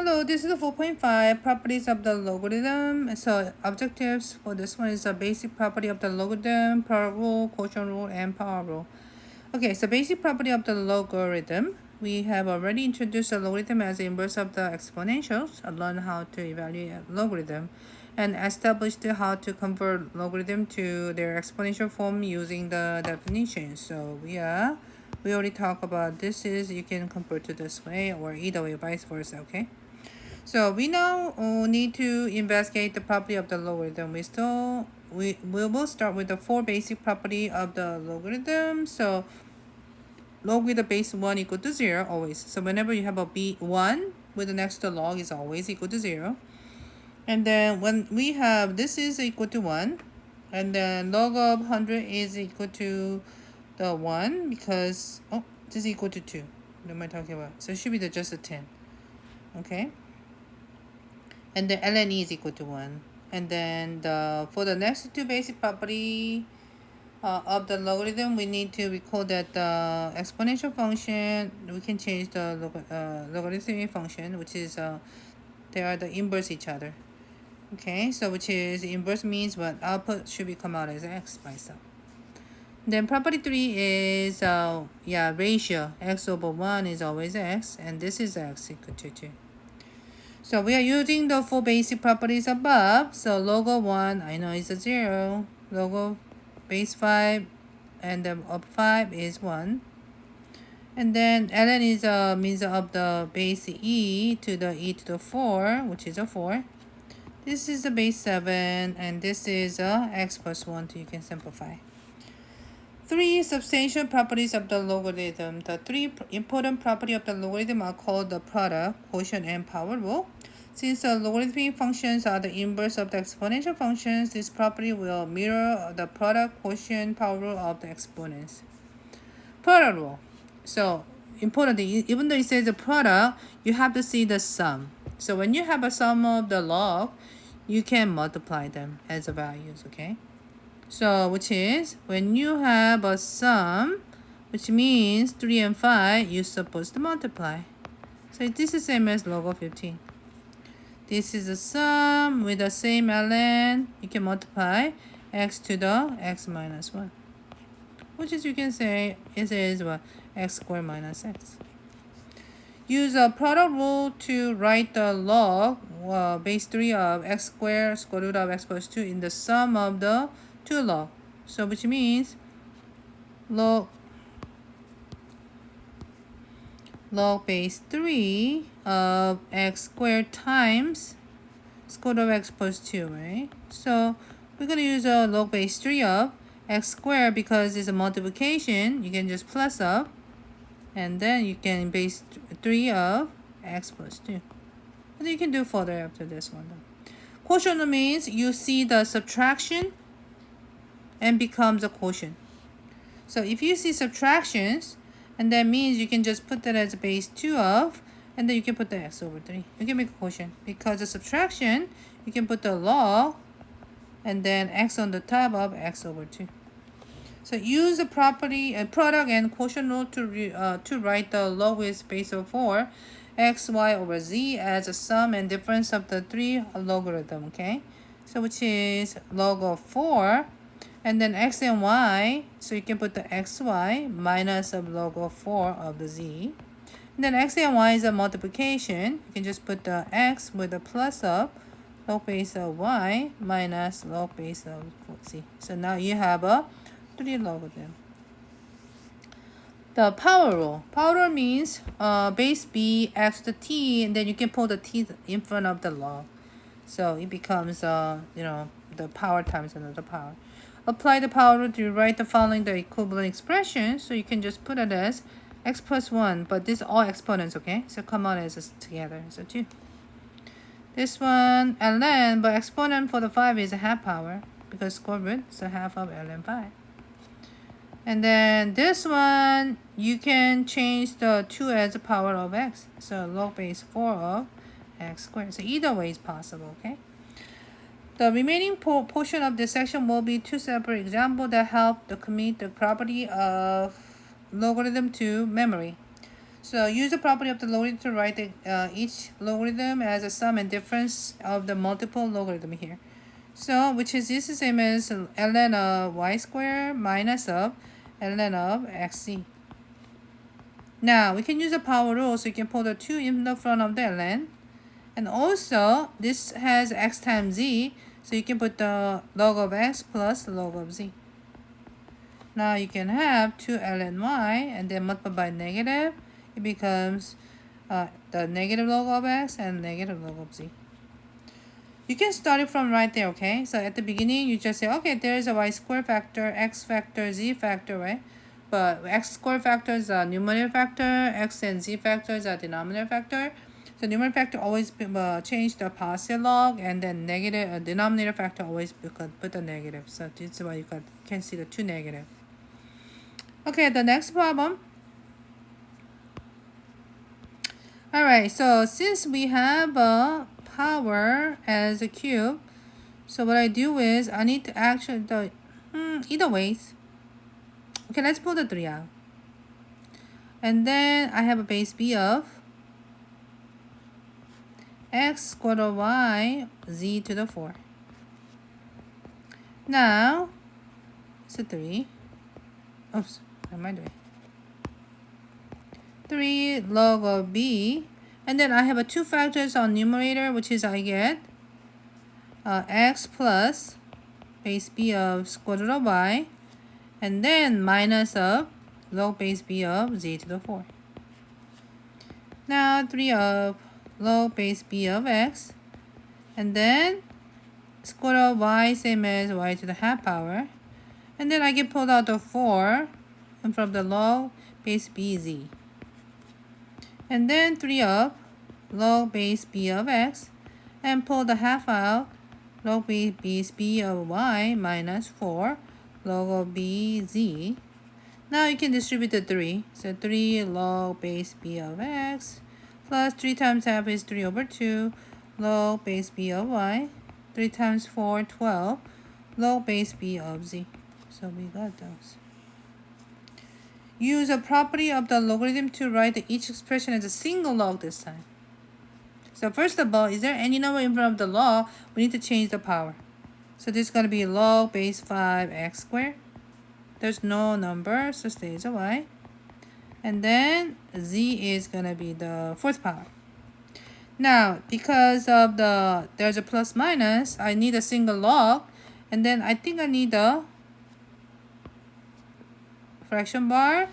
Hello, this is the 4.5 properties of the logarithm. So objectives for this one is a basic property of the logarithm, product rule, quotient rule, and power rule. Okay, so basic property of the logarithm. We have already introduced the logarithm as the inverse of the exponentials, learned how to evaluate logarithm, and established how to convert logarithm to their exponential form using the definition. So we already talked about this is you can convert to this way or either way, vice versa, okay? So we now need to investigate the property of the logarithm. We will start with the four basic property of the logarithm. So log with the base 1 equal to 0 always. So whenever you have a b1 with the next to log is always equal to 0. And then when we have this is equal to 1, and then log of 100 is equal to the 1 because this is equal to 2. What am I talking about? So it should be just a 10. Okay, and the ln is equal to 1. And then for the next two basic property of the logarithm, we need to recall that the exponential function, we can change the logarithmic function, which is they are the inverse each other. Okay, so which is inverse means what output should be come out as x by itself. Then property 3 is ratio, x over 1 is always x, and this is x equal to 2. So we are using the four basic properties above. So log of 1, I know it's a 0. Log of base 5 and the of 5 is 1. And then ln is a means of the base e to the e to the 4, which is a 4. This is the base 7, and this is x plus 1, so you can simplify. Three substantial properties of the logarithm. The three important properties of the logarithm are called the product, quotient, and power rule. Since the logarithmic functions are the inverse of the exponential functions, this property will mirror the product, quotient, power rule of the exponents. Product rule. So important thing, even though it says the product, you have to see the sum. So when you have a sum of the log, you can multiply them as the values, okay? So which is when you have a sum, which means 3 and 5, you're supposed to multiply. So this is same as log of 15. This is a sum with the same ln. You can multiply x to the x minus 1. Which is you can say it is what? X squared minus x. Use a product rule to write the log base 3 of x squared square root of x plus 2 in the sum of the two log. So which means log base 3 of x squared times square root of x plus 2, right? So we're going to use a log base 3 of x squared because it's a multiplication. You can just plus up, and then you can base 3 of x plus 2. And you can do further after this one. Quotient means you see the subtraction and becomes a quotient. So if you see subtractions, and that means you can just put that as a base 2 of, and then you can put the x over 3. You can make a quotient. Because of subtraction, you can put the log, and then x on the top of x over 2. So use the property, product and quotient rule to write the log with base of 4, x, y over z as a sum and difference of the three logarithm, okay? So which is log of 4, and then x and y, so you can put the xy minus of log of 4 of the z. And then x and y is a multiplication. You can just put the x with a plus of log base of y minus log base of z. So now you have a 3 logarithm. The power rule. Power rule means base b x to the t, and then you can put the t in front of the log. So it becomes the power times another power. Apply the power rule to write the following the equivalent expression. So you can just put it as x plus 1, but this all exponents, okay? So come out as together, so 2. This one ln, but exponent for the 5 is a half power because square root, so half of ln 5. And then this one, you can change the 2 as a power of x. So log base 4 of x squared. So either way is possible, okay? The remaining portion of this section will be two separate examples that help to commit the property of logarithm to memory. So use the property of the logarithm to write each logarithm as a sum and difference of the multiple logarithm here. So which is this is same as ln of y squared minus of ln of xc. Now we can use the power rule, so you can put the 2 in the front of the ln. And also this has x times z, so you can put the log of x plus log of z. Now you can have 2 ln y and then multiply by negative. It becomes the negative log of x and negative log of z. You can start it from right there, okay? So at the beginning, you just say, okay, there's a y squared factor, x factor, z factor, right? But x squared factor is a numerator factor, x and z factors are denominator factor. So numerator factor always change the positive log, and then negative denominator factor always put the negative. So this is why you can see the 2 negative. Okay, the next problem. Alright, so since we have a power as a cube, so what I do is I need to actually either ways. Okay, let's pull the 3 out. And then I have a base b of x squared of y z to the 4. Now, it's a 3. Oops, what am I doing? 3 log of b, and then I have a 2 factors on numerator, which is I get x plus base b of square root of y, and then minus of log base b of z to the 4. Now 3 of log base b of x, and then square root of y same as y to the half power, and then I can pull out the 4 in front of the log base b z. And then 3 of log base b of x, and pull the half out, log base b of y minus 4 log of bz. Now you can distribute the 3. So 3 log base b of x plus 3 times half is 3 over 2 log base b of y. 3 times 4, 12 log base b of z. So we got those. Use a property of the logarithm to write each expression as a single log this time. So first of all, is there any number in front of the log? We need to change the power. So this is going to be log base 5x squared. There's no number, so stays a y. And then z is going to be the 4th power. Now, because of there's a plus minus, I need a single log. And then I think I need a fraction bar,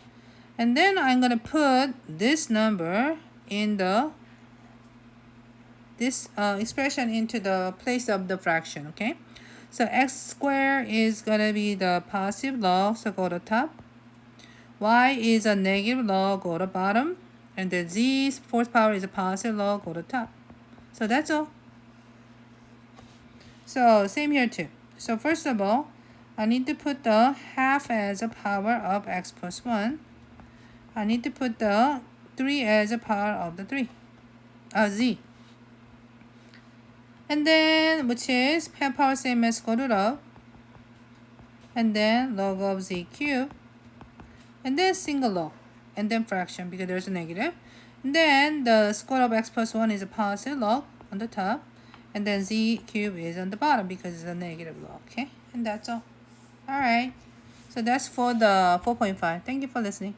and then I'm going to put this number in this expression into the place of the fraction, okay? So x squared is going to be the positive log, so go to top. Y is a negative log, go to bottom. And the z's 4th power is a positive log, go to top. So that's all. So same here too. So first of all, I need to put the half as a power of x plus 1. I need to put the 3 as a power of the z. And then, which is power same as square root of. And then log of z cubed. And then single log. And then fraction because there's a negative. And then the square of x plus 1 is a positive log on the top. And then z cubed is on the bottom because it's a negative log. Okay? And that's all. Alright, so that's for the 4.5. Thank you for listening.